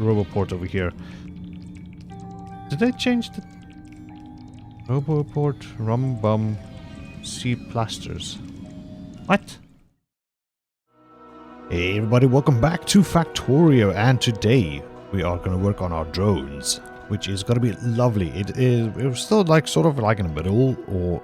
Roboport over here. Did they change the Roboport Rum Bum Sea Plasters? What? Hey everybody, welcome back to Factorio, and today we are going to work on our drones, which is going to be lovely. We're still like sort of like in the middle or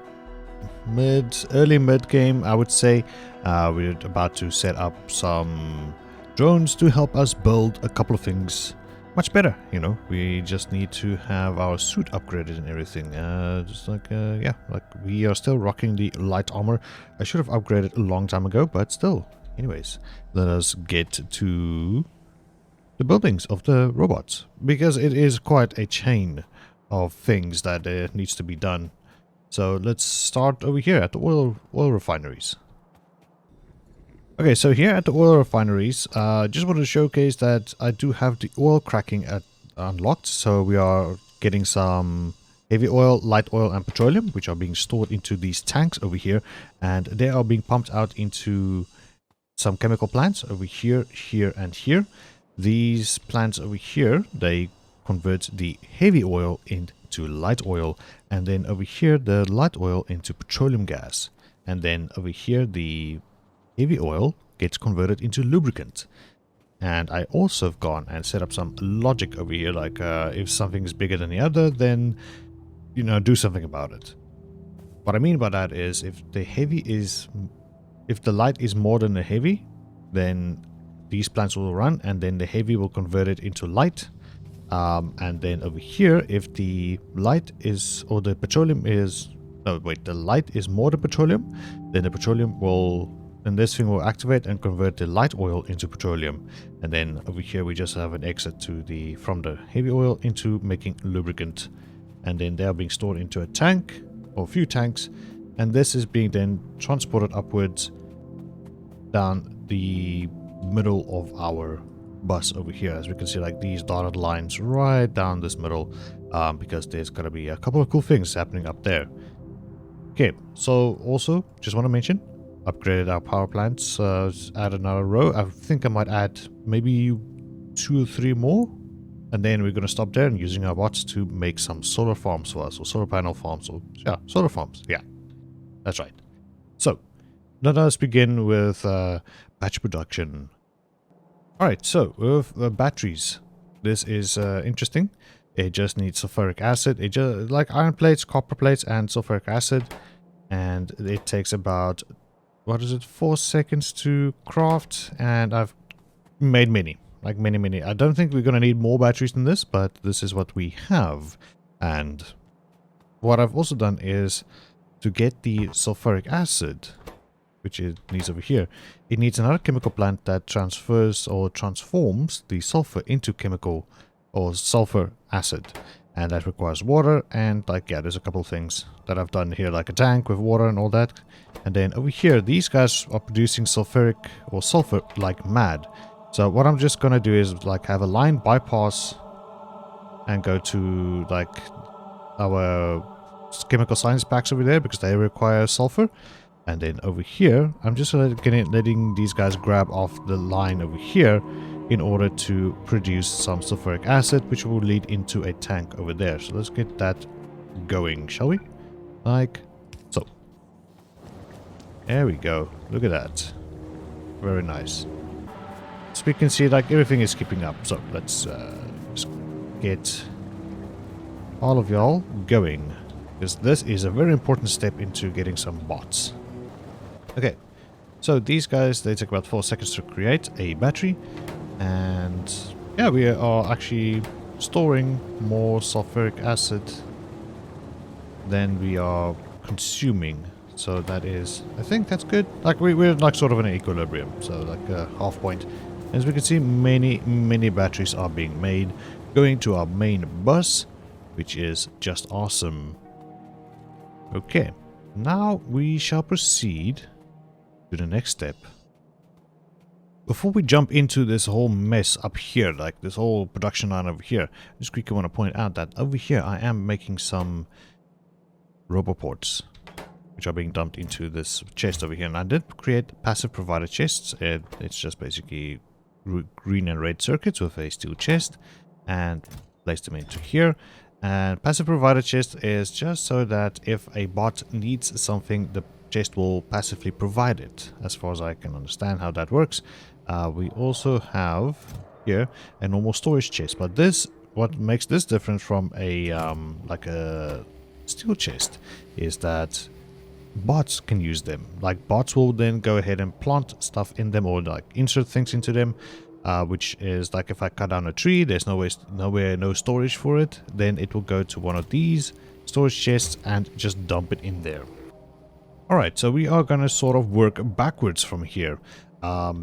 early mid game, I would say. We're about to set up some drones to help us build a couple of things much better. You know, we just need to have our suit upgraded and everything. Yeah, like we are still rocking the light armor. I should have upgraded a long time ago, but still. Anyways, let us get to the buildings of the robots, because it is quite a chain of things that needs to be done. So let's start over here at the oil refineries. Okay, so here at the oil refineries, just wanted to showcase that I do have the oil cracking unlocked. So we are getting some heavy oil, light oil and petroleum, which are being stored into these tanks over here, and they are being pumped out into some chemical plants over here, here and here. These plants over here, they convert the heavy oil into light oil, and then over here the light oil into petroleum gas, and then over here the heavy oil gets converted into lubricant. And I also have gone and set up some logic over here, like if something is bigger than the other, then you know, do something about it. What I mean by that is if the light is more than the heavy, then these plants will run, and then the heavy will convert it into light. And then over here, if the light is, or the petroleum is, no wait, the light is more than petroleum, then the petroleum will, then this thing will activate and convert the light oil into petroleum. And then over here we just have an exit to from the heavy oil into making lubricant. And then they are being stored into a tank, or a few tanks, and this is being then transported upwards down the middle of our bus over here. As we can see, like these dotted lines right down this middle, because there's going to be a couple of cool things happening up there. Okay, so also just want to mention, upgraded our power plants, add another row. I think I might add maybe 2 or 3 more, and then we're going to stop there and using our bots to make some solar farms for us, or solar panel farms, or yeah, solar farms. Yeah, that's right. So let us begin with batch production. Alright, so with batteries, this is interesting. It just needs sulfuric acid. It just like iron plates, copper plates, and sulfuric acid. And it takes about, what is it, 4 seconds to craft. And I've made many, like many. I don't think we're going to need more batteries than this, but this is what we have. And what I've also done is to get the sulfuric acid, which it needs over here, it needs another chemical plant that transfers or transforms the sulfur into chemical or sulfur acid, and that requires water. And like, yeah, there's a couple of things that I've done here, like a tank with water and all that. And then over here these guys are producing sulfuric or sulfur like mad. So what I'm just gonna do is like have a line bypass and go to like our chemical science packs over there, because they require sulfur. And then over here, I'm just letting these guys grab off the line over here in order to produce some sulfuric acid, which will lead into a tank over there. So let's get that going, shall we? Like so. There we go. Look at that. Very nice. So we can see like everything is keeping up. So let's just get all of y'all going, because this is a very important step into getting some bots. Okay, so these guys, they take about 4 seconds to create a battery, and yeah, we are actually storing more sulfuric acid than we are consuming. So that is, I think that's good. Like we're like sort of in an equilibrium, so like a half point. As we can see, many batteries are being made, going to our main bus, which is just awesome. Okay, now we shall proceed to the next step. Before we jump into this whole mess up here, like this whole production line over here, I just quickly want to point out that over here I am making some roboports, which are being dumped into this chest over here. And I did create passive provider chests. It's just basically green and red circuits with a steel chest and place them into here. And passive provider chest is just so that if a bot needs something, the chest will passively provide it, as far as I can understand how that works. We also have here a normal storage chest, but this, what makes this different from a like a steel chest, is that bots can use them. Like bots will then go ahead and plant stuff in them, or like insert things into them, which is like if I cut down a tree, there's no storage for it, then it will go to one of these storage chests and just dump it in there. Alright, so we are gonna sort of work backwards from here.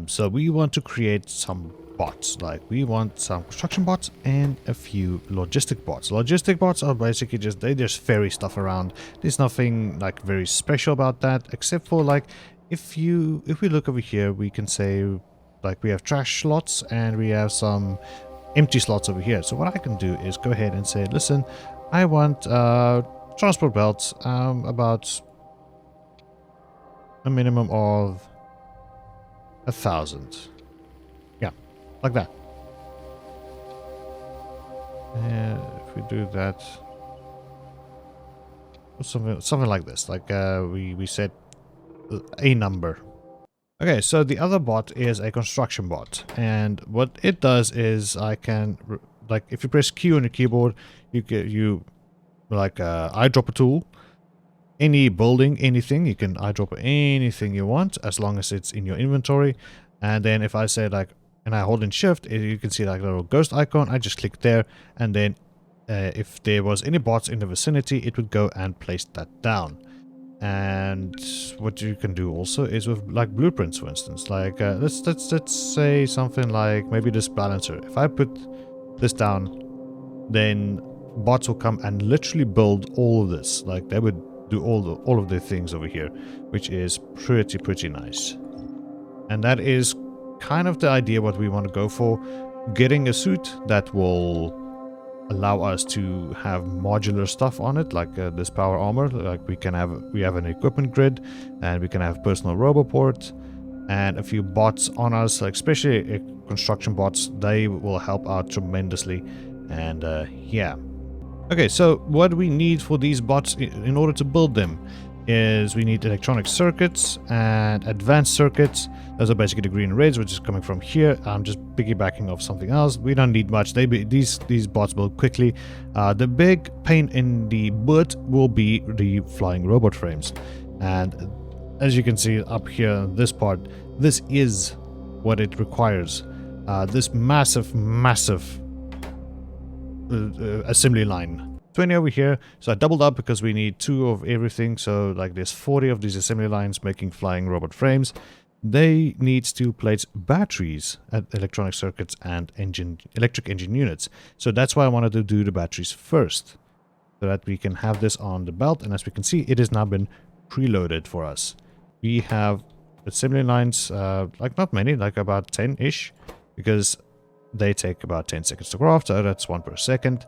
So we want to create some bots. Like we want some construction bots and a few logistic bots. Logistic bots are basically just, they just ferry stuff around. There's nothing like very special about that, except for like if we look over here, we can say like we have trash slots and we have some empty slots over here. So what I can do is go ahead and say, listen, I want transport belts about a minimum of 1,000. Yeah, like that. And if we do that, something like this, like we set a number. Okay, so the other bot is a construction bot, and what it does is I can, like, if you press Q on your keyboard, you like eyedropper tool. Any building, anything, you can eyedropper anything you want as long as it's in your inventory. And then if I say like, and I hold in shift, you can see like a little ghost icon. I just click there, and then if there was any bots in the vicinity, it would go and place that down. And what you can do also is with like blueprints, for instance, like let's say something like maybe this balancer. If I put this down, then bots will come and literally build all of this. Like they would do all of the things over here, which is pretty nice. And that is kind of the idea what we want to go for, getting a suit that will allow us to have modular stuff on it, like this power armor. Like we have an equipment grid, and we can have personal roboport and a few bots on us, like especially construction bots. They will help out tremendously. And yeah. Okay, so what we need for these bots in order to build them is we need electronic circuits and advanced circuits. Those are basically the green and reds, which is coming from here. I'm just piggybacking off something else. We don't need much. These bots build quickly. The big pain in the butt will be the flying robot frames. And as you can see up here, this part, this is what it requires. This massive assembly line. 20 over here, so I doubled up because we need 2 of everything. So like there's 40 of these assembly lines making flying robot frames. They need steel plates, batteries, electronic circuits, and electric engine units. So that's why I wanted to do the batteries first, so that we can have this on the belt. And as we can see, it has now been preloaded for us. We have assembly lines, like not many, like about 10-ish, because they take about 10 seconds to craft, so that's 1 per second.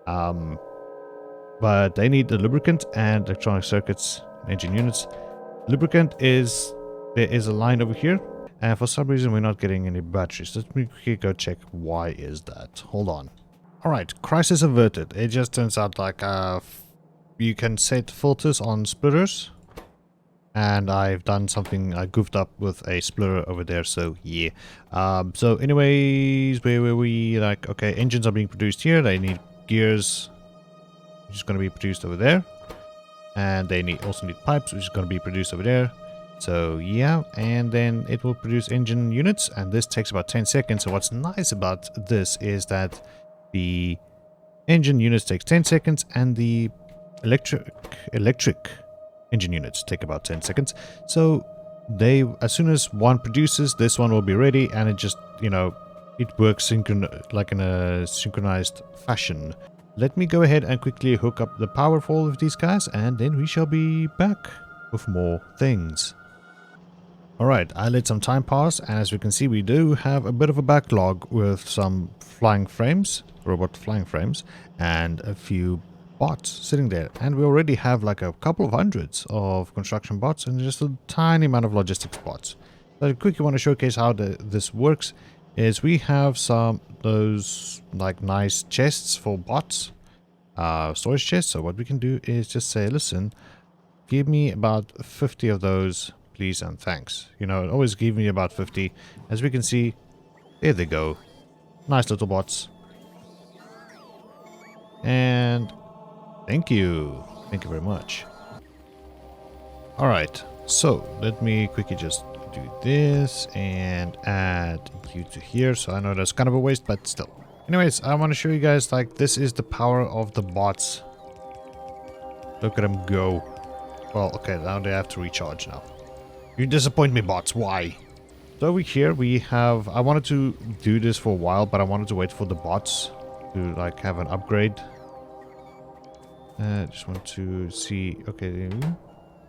But they need the lubricant and electronic circuits, engine units. Lubricant is, there is a line over here, and for some reason we're not getting any batteries. Let me go check why is that. Hold on. Alright, crisis averted. It just turns out like you can set filters on splitters. And I've done something, I goofed up with a splitter over there, so yeah. So anyways, where were we? Like, okay, engines are being produced here. They need gears, which is going to be produced over there. And they also need pipes, which is going to be produced over there. So yeah, and then it will produce engine units, and this takes about 10 seconds. So what's nice about this is that the engine units takes 10 seconds, and the electric engine units take about 10 seconds. So they, as soon as one produces, this one will be ready, and it just, you know, it works like in a synchronized fashion. Let me go ahead and quickly hook up the power for all of these guys, and then we shall be back with more things. Alright, I let some time pass, and as we can see, we do have a bit of a backlog with some flying frames, robot flying frames, and a few bots sitting there. And we already have like a couple of hundreds of construction bots and just a tiny amount of logistics bots. So I quickly want to showcase how this works. is we have those like nice chests for bots, storage chests. So what we can do is just say, listen, give me about 50 of those, please and thanks. You know, always give me about 50. As we can see, there they go. Nice little bots. And thank you. Thank you very much. Alright, so let me quickly just do this and add you to here. So I know that's kind of a waste, but still. Anyways, I want to show you guys, like, this is the power of the bots. Look at them go. Well, okay, now they have to recharge now. You disappoint me, bots. Why? So over here we have... I wanted to do this for a while, but I wanted to wait for the bots to, like, have an upgrade. Just want to see... Okay,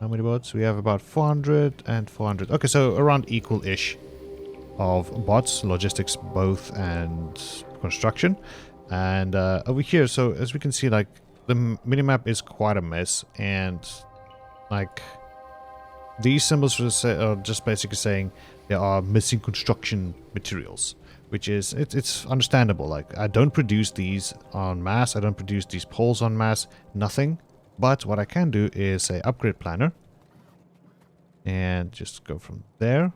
how many bots? We have about 400 and 400. Okay, so around equal-ish of bots, logistics both, and construction. And over here, so as we can see, like, the minimap is quite a mess, and like these symbols are just basically saying there are missing construction materials, which is it's understandable. Like, I don't produce these en masse, I don't produce these poles en masse, nothing. But what I can do is say upgrade planner and just go from there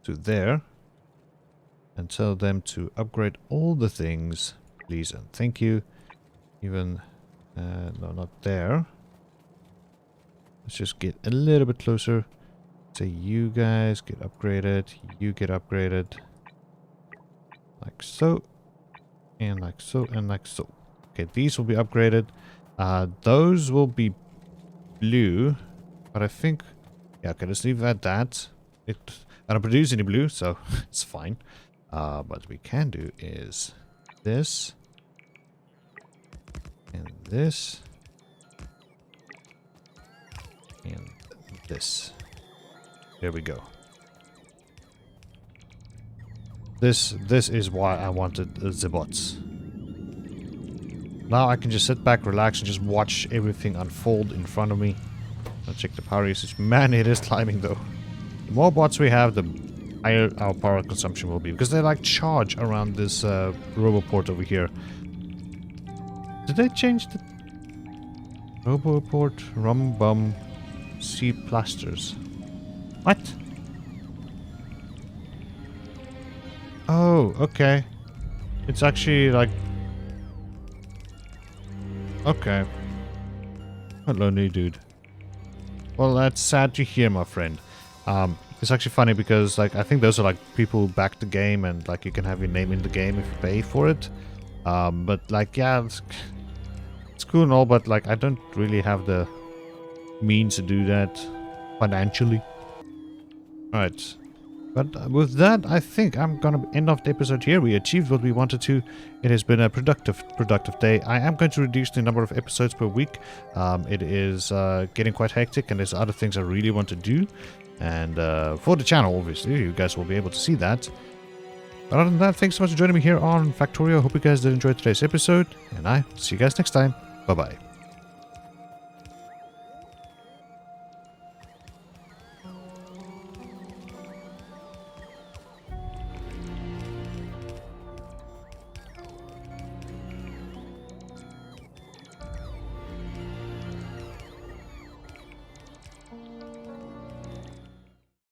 to there and tell them to upgrade all the things, please and thank you. Even no, not there. Let's just get a little bit closer. Say you guys get upgraded, you get upgraded, like so, and like so, and like so. Okay, these will be upgraded. Those will be blue, but I think, yeah, okay, let's leave it at that. I don't produce any blue, so it's fine. What we can do is this, and this, and this. There we go. This is why I wanted the bots. Now I can just sit back, relax, and just watch everything unfold in front of me. I'll check the power usage. Man, it is climbing though. The more bots we have, the higher our power consumption will be, because they like charge around this roboport over here. Did they change the roboport? Rum bum sea plasters. What? Oh, okay. It's actually like... Okay. Hello, new dude. Well, that's sad to hear, my friend. It's actually funny because, like, I think those are like people who back the game, and like you can have your name in the game if you pay for it. But like, yeah, it's cool and all, but like I don't really have the means to do that financially. Alright. But with that, I think I'm gonna end off the episode here. We achieved what we wanted to. It has been a productive day. I am going to reduce the number of episodes per week. It is getting quite hectic, and there's other things I really want to do. And for the channel, obviously, you guys will be able to see that. But other than that, thanks so much for joining me here on Factorio. Hope you guys did enjoy today's episode, and I see you guys next time. Bye-bye.